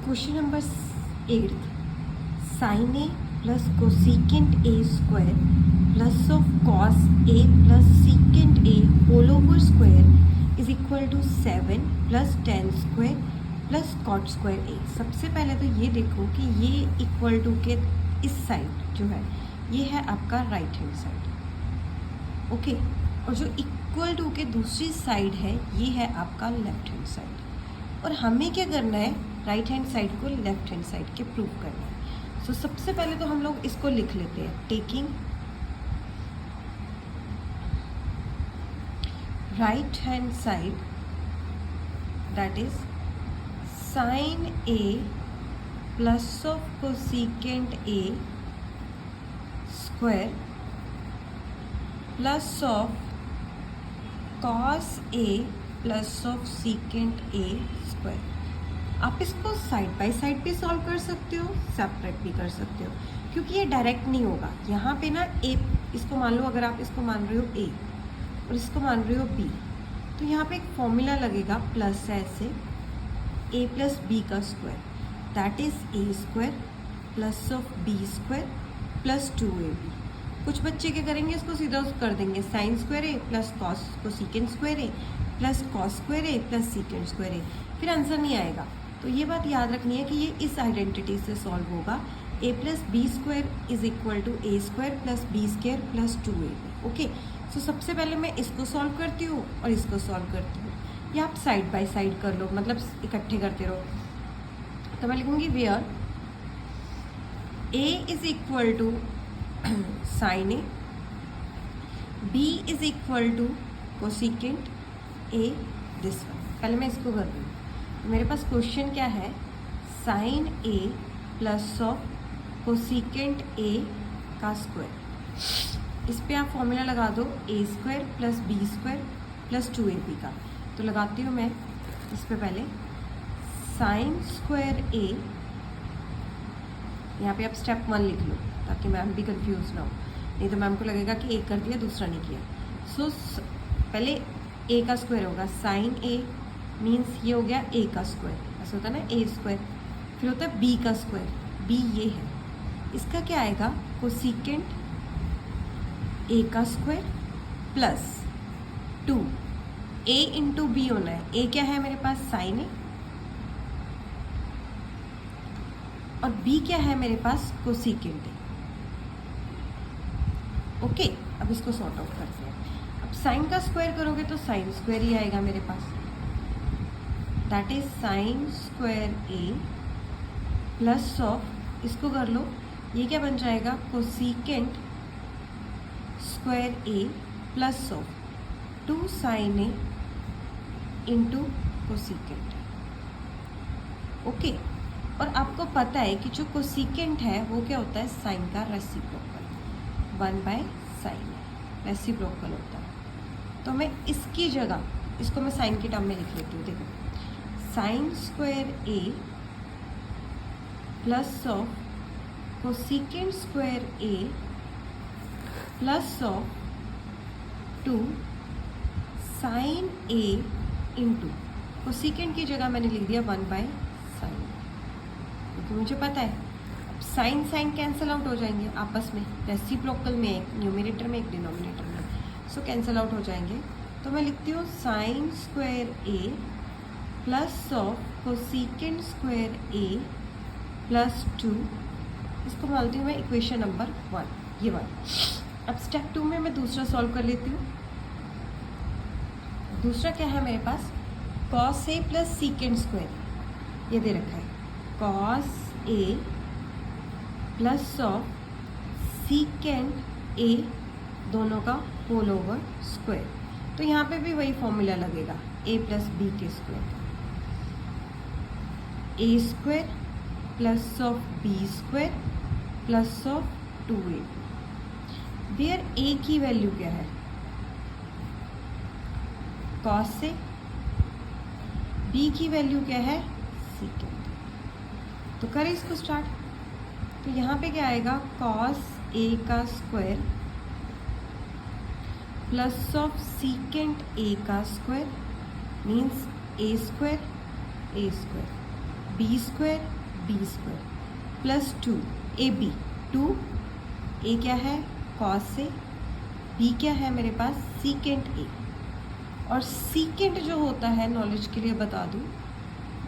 Question number 8, sine A plus cosecant A square plus of cos A plus secant A whole over square is equal to 7 plus ten square plus cot square A. सबसे पहले तो ये देखो कि ये equal to के इस side जो है ये है आपका राइट हैंड साइड, ओके, और जो इक्वल टू के दूसरी साइड है ये है आपका लेफ्ट हैंड साइड। और हमें क्या करना है, राइट हैंड साइड को लेफ्ट हैंड साइड के प्रूव करना है। सो सबसे पहले तो हम लोग इसको लिख लेते हैं, taking right hand side that is sign A plus of cosecant A square plus of cos A plus of secant A square. आप इसको साइड बाय साइड भी सॉल्व कर सकते हो, सेपरेट भी कर सकते हो, क्योंकि ये डायरेक्ट नहीं होगा। यहाँ पे ना ए, इसको मान लो, अगर आप इसको मान रहे हो ए और इसको मान रहे हो बी, तो यहाँ पे एक फॉर्मूला लगेगा प्लस है ऐसे ए प्लस बी का square that is A square plus of B square plus 2ab। कुछ बच्चे क्या करेंगे, इसको सीधा कर देंगे sine square A plus cos cosecant square A plus cos square A plus secant square A, फिर आंसर नहीं आएगा। तो ये बात याद रखनी है कि ये इस आइडेंटिटी से सॉल्व होगा, A plus B square is equal to A square plus B square plus 2ab। Okay, so सबसे पहले मैं इसको सॉल्व करती हूँ और इसको सॉल्व करती हूँ, या आप साइड बाय साइड कर लो, मतलब इकट्ठे करते रहो। तो मैं लिखूँगी where A is equal to sine A, B is equal to cosecant A, this one. पहले मैं इसको कर रही हूँ। तो मेरे पास क्वेश्चन क्या है, sine A plus of cosecant A का स्क्वायर। इस पे आप फॉर्मूला लगा दो A square plus B square plus 2ab का। तो लगाती हूँ मैं इस पे पहले साइन स्क्वायर ए, यहाँ पे आप स्टेप 1 लिख लो ताकि मैम भी कंफ्यूज ना हो, नहीं तो मैम को लगेगा कि एक कर दिया दूसरा नहीं किया। सो पहले ए का स्क्वायर होगा, साइन ए मीन्स ये हो गया ए का स्क्वायर, ऐसा होता है ना ए स्क्वायर। फिर होता है बी का स्क्वायर, बी ये है, इसका क्या आएगा कोसिकेंट ए का स्क्वायर प्लस 2 ए इंटू बी होना है। ए क्या है मेरे पास साइन ए और बी क्या है मेरे पास कोसिकेंट ए। ओके, अब इसको सॉर्ट आउट करते हैं। अब साइन का स्क्वायर करोगे तो साइन स्क्वायर ही आएगा मेरे पास, that is sine square A plus of, इसको कर लो, ये क्या बन जाएगा cosecant square A plus of 2 sine A into cosecant. Okay, और आपको पता है कि जो कोसिकेंट है वो क्या होता है, साइन का रेसिप्रोकल, 1/sin रेसिप्रोकल होता है। तो मैं इसकी जगह इसको मैं साइन के टर्म में लिख लेती हूँ। देखो sine square A plus of cosecant square A plus of 2 sine A into cosecant की जगह मैंने लिख दिया 1/sin, क्योंकि मुझे पता है अब साइन साइन कैंसिल आउट हो जाएंगे आपस में, रेसिप्रोकल में एक न्यूमरेटर में एक डिनोमिनेटर में, सो कैंसिल आउट हो जाएंगे। तो मैं लिखती हूँ sign square A plus of cosecant square A plus 2, इसको बोलती हूँ मैं इक्वेशन नंबर 1, ये वाला। अब स्टेप 2 में मैं दूसरा सॉल्व कर लेती हूँ। दूसरा क्या है मेरे पास, cos A plus secant square, ये दे रखा है cos A plus of secant ए, दोनों का होल ओवर स्क्वायर। तो यहाँ पे भी वही फॉर्मूला लगेगा ए प्लस बी के square, A square plus of B square plus of 2ab। Where A की वैल्यू क्या है, कॉस ए, बी की वैल्यू क्या है सीकेंट। तो करें इसको स्टार्ट। तो यहाँ पे क्या आएगा, कॉस ए का square plus of secant A का square means A square B square plus 2 A B, 2 A क्या है कॉस ए, बी क्या है मेरे पास सीकेंट ए। और सीकेंट जो होता है, नॉलेज के लिए बता दूँ,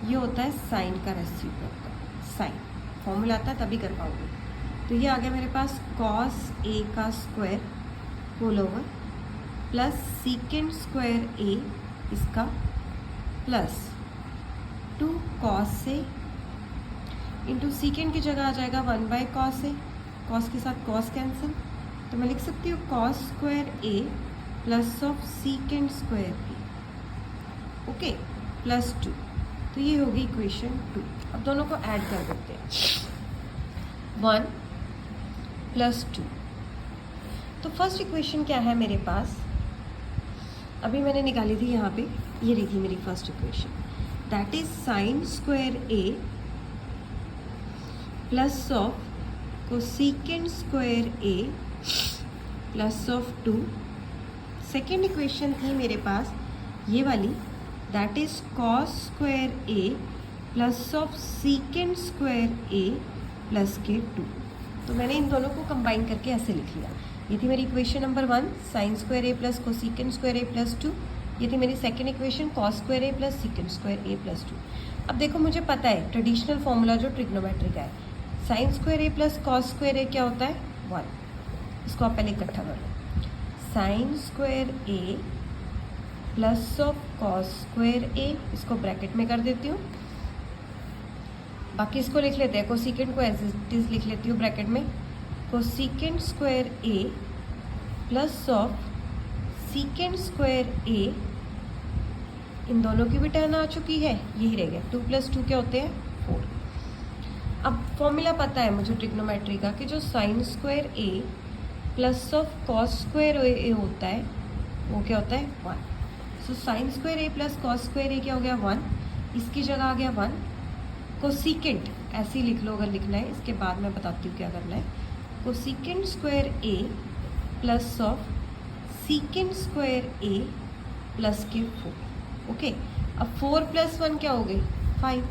ये होता है साइन का रेसिप्रोकल। साइन फॉर्मूला आता है तभी कर पाओगे। तो ये आ गया मेरे पास कॉस ए का square whole over plus secant square A इसका plus 2 cos A into secant की जगह आ जाएगा 1 बाय कॉस ए, कॉस के साथ कॉस कैंसिल, तो मैं लिख सकती हूँ cos square A plus of secant square A, okay, plus 2। तो ये होगी इक्वेशन 2। अब दोनों को ऐड कर देते हैं, 1 प्लस 2। तो फर्स्ट इक्वेशन क्या है मेरे पास, अभी मैंने निकाली थी यहाँ पे, ये रही थी मेरी first equation, that is sine square A plus of cosecant square A plus of 2। Second equation थी मेरे पास ये वाली, that is cos square A plus of secant square A plus के 2। तो मैंने इन दोनों को कंबाइन करके ऐसे लिख लिया। ये थी मेरी equation number 1 sign square A plus cosecant square A plus 2। ये थी मेरी second equation cos square A plus secant square A plus 2। अब देखो मुझे पता है ट्रेडिशनल फॉर्मूला जो ट्रिग्नोमेट्री का है, sine square A plus cos square A क्या होता है 1। इसको आप पहले इकट्ठा कर लो, sine square A plus of cos square A, इसको ब्रैकेट में कर देती हूँ, बाकी इसको लिख लेते हैं, कोसेकेंट को एज इट इज लिख लेती हूँ ब्रैकेट में, cosecant square A plus of secant square A, इन दोनों की भी टर्न आ चुकी है, यही रह गया 2 + 2 क्या होते हैं 4। अब फॉर्मूला पता है मुझे ट्रिग्नोमेट्री का कि जो sine square A plus of cos square A होता है वो क्या होता है 1। So sine square A plus cos square A क्या हो गया 1, इसकी जगह आ गया 1। कोसेकेंट ऐसे ही लिख लो अगर लिखना है, इसके बाद मैं बताती हूँ क्या करना है, cosecant square A plus of secant square A plus के 4, ओके। अब 4 + 1 क्या हो गए 5,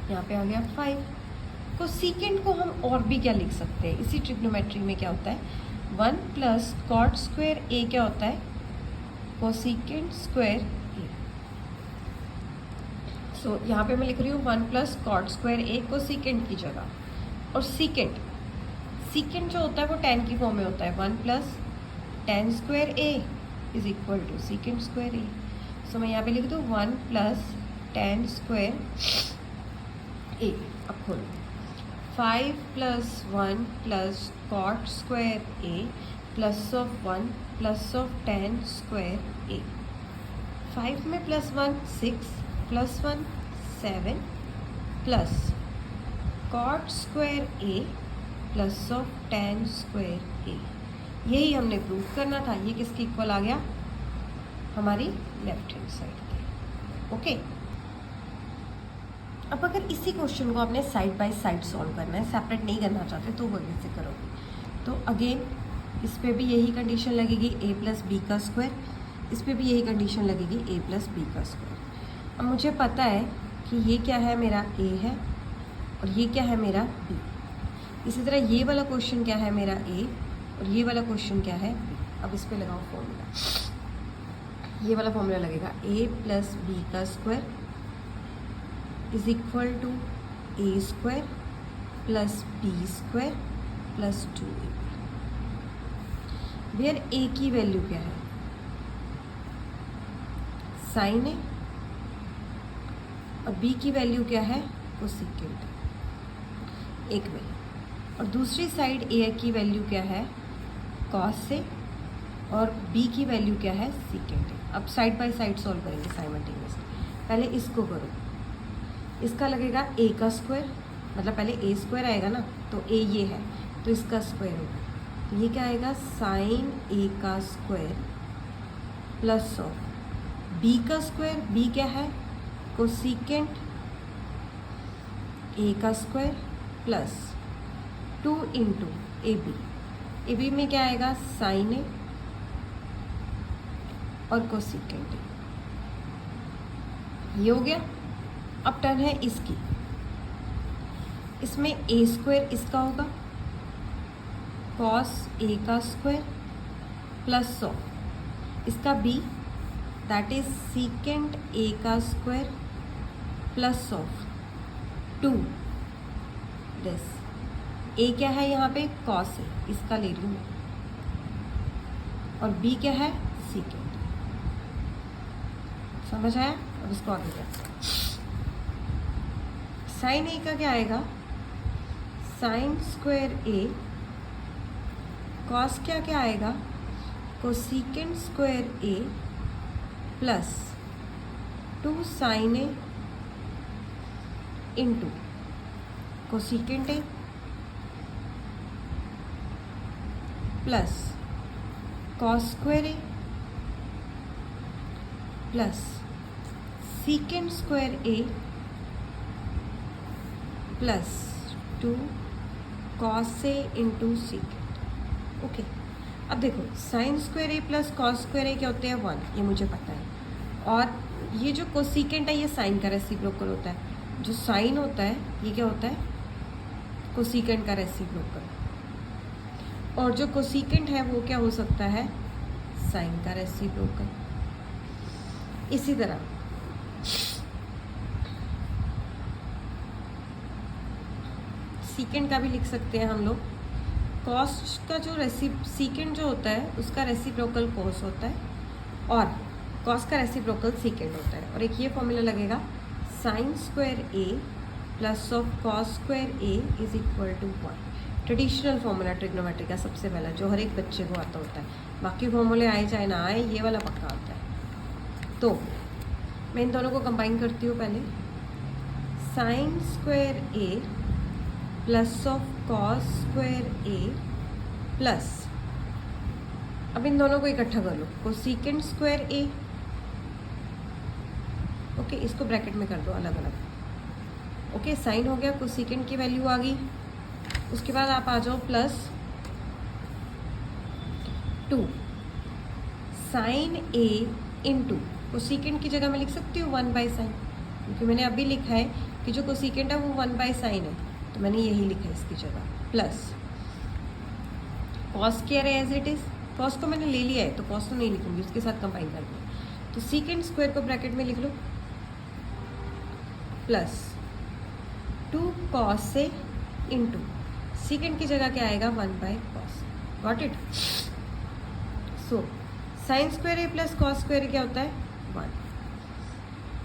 यहाँ पे आ गया 5। कोसेकेंट को हम और भी क्या लिख सकते हैं, इसी ट्रिग्नोमेट्री में क्या होता है 1 प्लस कॉट स्क्वायर ए क्या होता है कोसेकेंट स्क्वायर ए। सो यहाँ पे मैं लिख रही हूँ 1 प्लस कॉट स्क्वायर ए कोसेकेंट की जगह, और सीकेंट जो होता है वो tan की फॉर्म में होता है 1 plus tan square A is equal to secant square A. So मैं यहाँ पे लिख दूँ 1 प्लस tan स्क्वायर ए। अब खोलो 5 + 1 plus cot square A plus of 1 plus of tan square A. 5 में +1 6 + 1 7 plus cot square A plus of tan square A. यही हमने प्रूव करना था। ये किसके इक्वल आ गया हमारी लेफ्ट हैंड साइड के, ओके। अब अगर इसी क्वेश्चन को आपने साइड बाय साइड सॉल्व करना है, सेपरेट नहीं करना चाहते, तो वो कैसे करोगे, तो अगेन इस पे भी यही कंडीशन लगेगी a + b का स्क्वायर, इस पे भी यही कंडीशन लगेगी a + b का स्क्वायर। अब मुझे पता है कि ये क्या है मेरा a है और ये क्या है मेरा b। इसी तरह ये वाला क्वेश्चन क्या है मेरा a और ये वाला क्वेश्चन क्या है b। अब इस पे लगाओ फॉर्मूला, ये वाला फॉर्मूला लगेगा a + b का square is equal to a square plus b square plus 2ab। Where a की वैल्यू क्या है साइन है और b की वैल्यू क्या है कोसेकेंट एक में, और दूसरी साइड a की वैल्यू क्या है कॉस से और b की वैल्यू क्या है सीकेंट। अब साइड बाय साइड सॉल्व करेंगे साइमल्टेनियसली। पहले इसको करो, इसका लगेगा a का स्क्वायर, मतलब पहले a स्क्वायर आएगा ना, तो a ये है तो इसका स्क्वायर होगा, तो ये क्या आएगा साइन a का स्क्वायर प्लस ऑफ b का स्क्वायर, b क्या है कोसेकेंट a का स्क्वायर प्लस 2 × ab। ab में क्या आएगा साइन a और कोसेकेंट a। ये हो गया। अब टर्न है इसकी, इसमें ए स्क्वायर इसका होगा कॉस ए का स्क्वायर प्लस ऑफ इसका B that is secant A का square plus of 2 this. A क्या है यहाँ पे कॉस ए, इसका ले रही हूँ मैं, और बी क्या है सीकेंट। समझ आया? अब इसको आगे करते हैं। साइन ए का क्या आएगा साइन स्क्वायर ए कॉस क्या क्या आएगा cosecant square A plus 2 sine A into cosecant A plus cos square A plus secant square A plus 2 cos A into secant. Okay, अब देखो sine square A plus cos square A क्या होते हैं 1, ये मुझे पता है। और ये जो कोसीकेंट है ये साइन का रेसिप्रोकल होता है। जो साइन होता है ये क्या होता है कोसीकेंट का रेसिप्रोकल। और जो कोसीकेंट है वो क्या हो सकता है साइन का रेसिप्रोकल। इसी तरह सीकेंट का भी लिख सकते हैं हम लोग। कॉस का जो सीकेंट जो होता है उसका रेसिप्रोकल कॉस होता है और कॉस का रेसिप्रोकल सीकेंट होता है। और एक ये फॉर्मूला लगेगा sine square A plus of cos square A is equal to 1। Traditional formula trigonometry का सबसे पहला जो हर एक बच्चे को आता होता है। बाकी फॉर्मूले आए चाहे ना आए ये वाला पक्का आता है। तो मैं इन दोनों को कंबाइन करती हूँ पहले। Sign square A plus of cos square A plus, अब इन दोनों को इकट्ठा कर लो, कोसीकेंट स्क्वायर ए। ओके, इसको ब्रैकेट में कर दो अलग अलग। ओके, साइन हो गया, कोसीकेंट की वैल्यू आ गई। उसके बाद आप आ जाओ plus 2 sine A into cosecant की जगह मैं लिख सकती हूँ 1 बाई साइन, क्योंकि मैंने अभी लिखा है कि जो कोसीकेंट है वो 1 बाई साइन है, तो मैंने यही लिखा है इसकी जगह। प्लस कॉस क्या है एज इट इज, कॉस को मैंने ले लिया है तो कॉस तो नहीं लिखूंगी, उसके साथ कंबाइन कर दूँ। तो सीकेंट स्क्वायर को ब्रैकेट में लिख लो plus 2 cos A into secant की जगह क्या आएगा 1 by cos. Got it? So sine square A plus cos square क्या होता है 1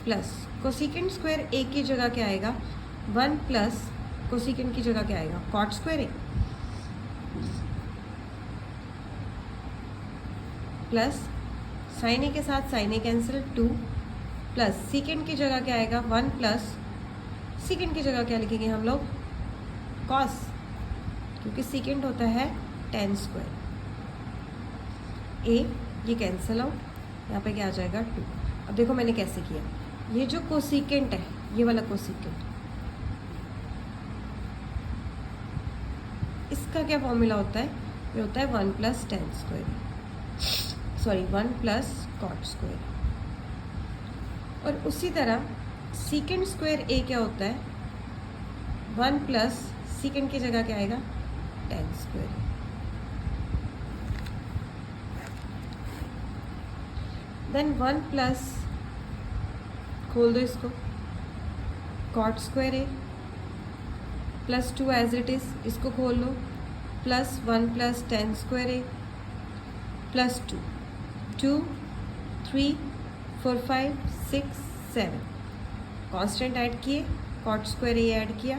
प्लस कोसीकेंट स्क्वायर ए की जगह क्या आएगा 1 प्लस कोसीकेंट की जगह क्या आएगा cot square A plus sign ए के साथ साइन ए कैंसिल 2 प्लस सीकेंट की जगह क्या आएगा 1 प्लस सीकेंट की जगह क्या लिखेंगे हम लोग कॉस, क्योंकि सीकेंट होता है tan स्क्वायर ए, ये कैंसिल आउट, यहाँ पे क्या आ जाएगा 2। अब देखो मैंने कैसे किया, ये जो कोसीकेंट है ये वाला कोसीकेंट, इसका क्या फॉर्मूला होता है, ये होता है 1 plus tan square, sorry 1 plus cot square. और उसी तरह सीकेंट स्क्वायर ए क्या होता है 1 प्लस सीकेंट की जगह क्या आएगा tan स्क्वायर। देन 1 प्लस, खोल दो इसको, cot square A plus 2 as it is, इसको खोल लो, plus 1 plus tan square A plus 2 2 3 4 5 6 7 constant add किए, कॉट स्क्वायर ए ऐड किया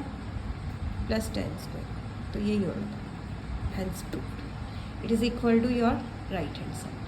प्लस tan स्क्वायर, तो यही होता है। Hence proved, it is equal to your right hand side.